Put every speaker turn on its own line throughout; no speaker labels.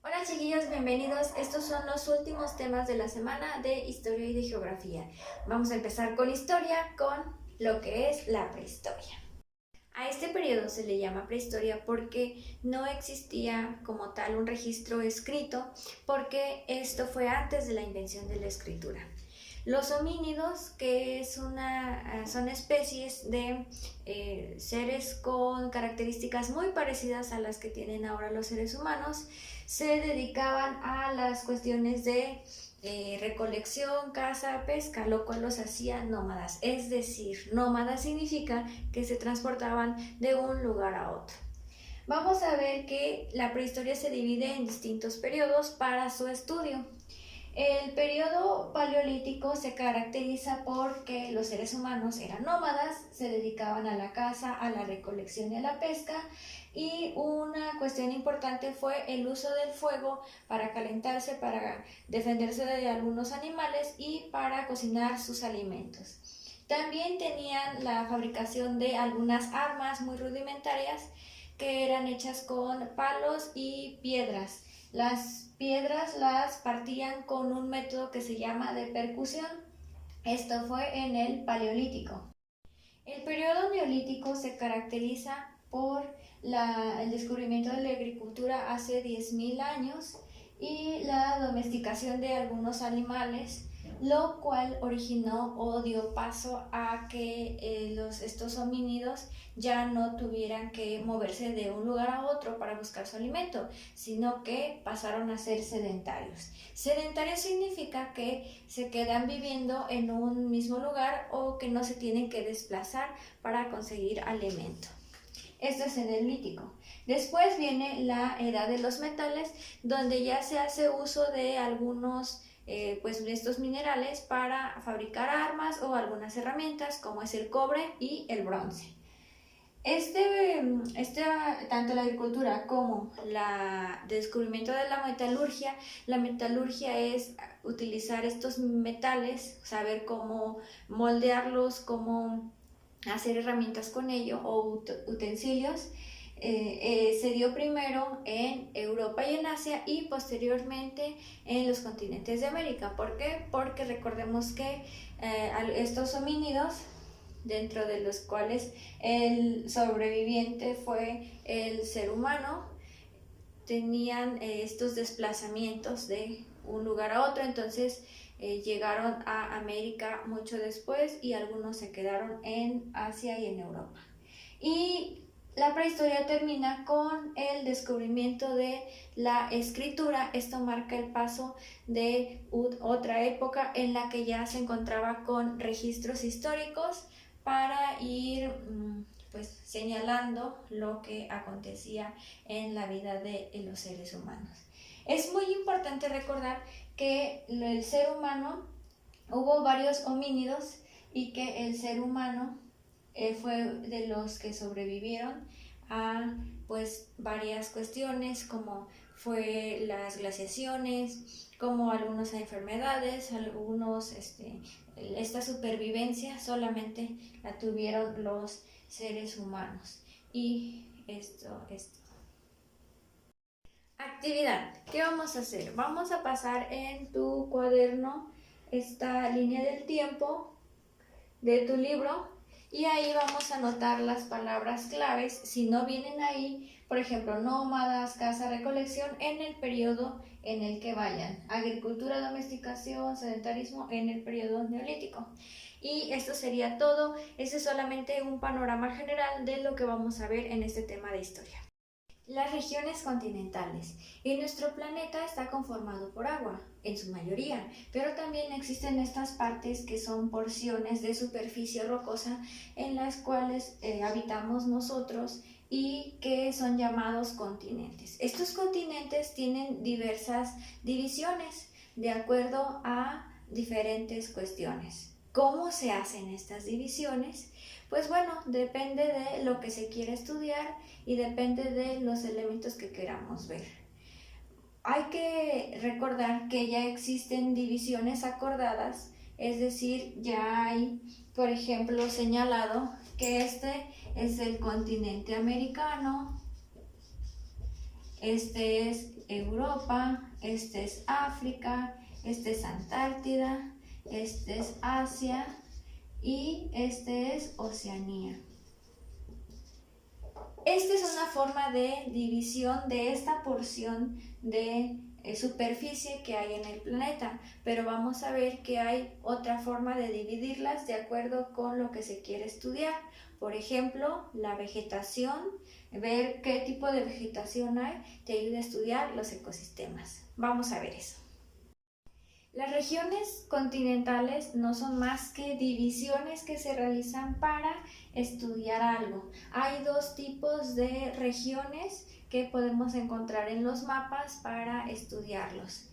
Hola chiquillos, bienvenidos. Estos son los últimos temas de la semana de historia y de geografía. Vamos a empezar con historia, con lo que es la prehistoria. A este periodo se le llama prehistoria porque no existía como tal un registro escrito, porque esto fue antes de la invención de la escritura. Los homínidos, que son especies de seres con características muy parecidas a las que tienen ahora los seres humanos, se dedicaban a las cuestiones de recolección, caza, pesca, lo cual los hacía nómadas. Es decir, nómadas significa que se transportaban de un lugar a otro. Vamos a ver que la prehistoria se divide en distintos periodos para su estudio. El periodo paleolítico se caracteriza porque los seres humanos eran nómadas, se dedicaban a la caza, a la recolección y a la pesca, y una cuestión importante fue el uso del fuego para calentarse, para defenderse de algunos animales y para cocinar sus alimentos. También tenían la fabricación de algunas armas muy rudimentarias que eran hechas con palos y piedras. Las piedras las partían con un método que se llama de percusión. Esto fue en el Paleolítico. El periodo neolítico se caracteriza por el descubrimiento de la agricultura hace 10.000 años y la domesticación de algunos animales, lo cual originó o dio paso a que estos homínidos ya no tuvieran que moverse de un lugar a otro para buscar su alimento, sino que pasaron a ser sedentarios. Sedentario significa que se quedan viviendo en un mismo lugar o que no se tienen que desplazar para conseguir alimento. Esto es en el Neolítico. Después viene la edad de los metales, donde ya se hace uso de algunos de estos minerales para fabricar armas o algunas herramientas, como es el cobre y el bronce. Tanto la agricultura como el descubrimiento de la metalurgia es utilizar estos metales, saber cómo moldearlos, cómo hacer herramientas con ello o utensilios. Se dio primero en Europa y en Asia y posteriormente en los continentes de América. ¿Por qué? Porque recordemos que estos homínidos, dentro de los cuales el sobreviviente fue el ser humano, tenían estos desplazamientos de un lugar a otro, entonces llegaron a América mucho después y algunos se quedaron en Asia y en Europa. Y la prehistoria termina con el descubrimiento de la escritura. Esto marca el paso de otra época en la que ya se encontraba con registros históricos para ir señalando lo que acontecía en la vida de los seres humanos. Es muy importante recordar que el ser humano, hubo varios homínidos y que el ser humano fue de los que sobrevivieron a varias cuestiones, como fue las glaciaciones, como algunas enfermedades, esta supervivencia solamente la tuvieron los seres humanos. Y esto. Actividad. ¿Qué vamos a hacer? Vamos a pasar en tu cuaderno esta línea del tiempo de tu libro y ahí vamos a anotar las palabras claves. Si no vienen ahí, por ejemplo, nómadas, caza, recolección, en el periodo en el que vayan. Agricultura, domesticación, sedentarismo en el periodo neolítico. Y esto sería todo. Este es solamente un panorama general de lo que vamos a ver en este tema de historia. Las regiones continentales. Y nuestro planeta está conformado por agua, en su mayoría, pero también existen estas partes que son porciones de superficie rocosa en las cuales habitamos nosotros y que son llamados continentes. Estos continentes tienen diversas divisiones de acuerdo a diferentes cuestiones. ¿Cómo se hacen estas divisiones? Pues bueno, depende de lo que se quiera estudiar y depende de los elementos que queramos ver. Hay que recordar que ya existen divisiones acordadas, es decir, ya hay, por ejemplo, señalado que este es el continente americano, este es Europa, este es África, este es Antártida, este es Asia y este es Oceanía. Esta es una forma de división de esta porción de superficie que hay en el planeta, pero vamos a ver que hay otra forma de dividirlas de acuerdo con lo que se quiere estudiar. Por ejemplo, la vegetación, ver qué tipo de vegetación hay, te ayuda a estudiar los ecosistemas. Vamos a ver eso. Las regiones continentales no son más que divisiones que se realizan para estudiar algo. Hay dos tipos de regiones que podemos encontrar en los mapas para estudiarlos.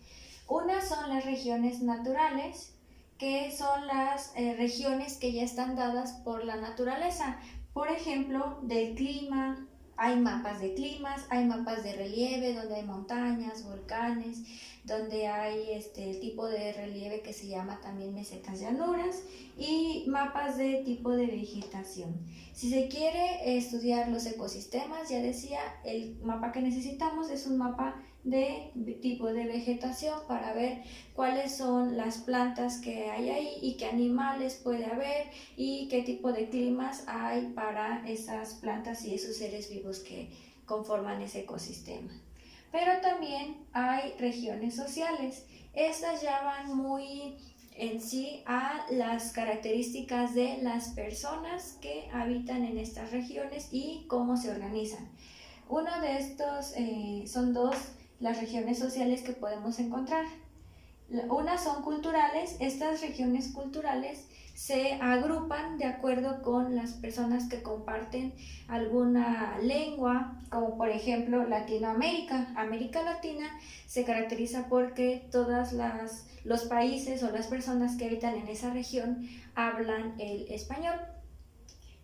Unas son las regiones naturales, que son las regiones que ya están dadas por la naturaleza. Por ejemplo, del clima. Hay mapas de climas, hay mapas de relieve donde hay montañas, volcanes, donde hay el tipo de relieve que se llama también mesetas llanuras y mapas de tipo de vegetación. Si se quiere estudiar los ecosistemas, ya decía, el mapa que necesitamos es un mapa de tipo de vegetación para ver cuáles son las plantas que hay ahí y qué animales puede haber y qué tipo de climas hay para esas plantas y esos seres vivos que conforman ese ecosistema. Pero también hay regiones sociales. Estas ya van muy en sí a las características de las personas que habitan en estas regiones y cómo se organizan. Uno de estos son dos las regiones sociales que podemos encontrar. Unas son culturales. Estas regiones culturales se agrupan de acuerdo con las personas que comparten alguna lengua, como por ejemplo Latinoamérica. América Latina se caracteriza porque todos los países o las personas que habitan en esa región hablan el español.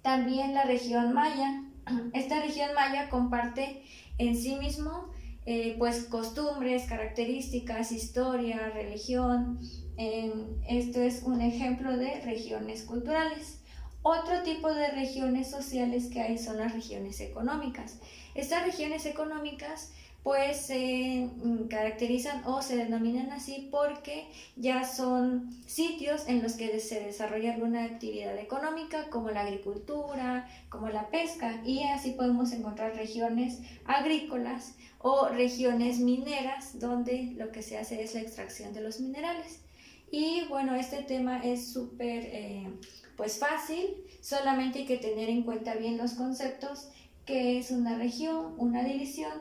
También la región maya. Esta región maya comparte en sí mismo pues costumbres, características, historia, religión. Esto es un ejemplo de regiones culturales. Otro tipo de regiones sociales que hay son las regiones económicas. Estas regiones económicas pues se caracterizan o se denominan así porque ya son sitios en los que se desarrolla alguna actividad económica como la agricultura, como la pesca, y así podemos encontrar regiones agrícolas o regiones mineras donde lo que se hace es la extracción de los minerales. Y bueno, este tema es súper pues fácil, solamente hay que tener en cuenta bien los conceptos, que es una región, una división,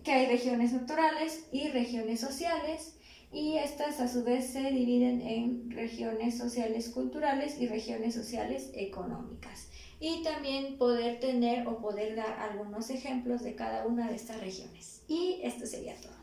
que hay regiones naturales y regiones sociales, y estas a su vez se dividen en regiones sociales culturales y regiones sociales económicas. Y también poder tener o poder dar algunos ejemplos de cada una de estas regiones. Y esto sería todo.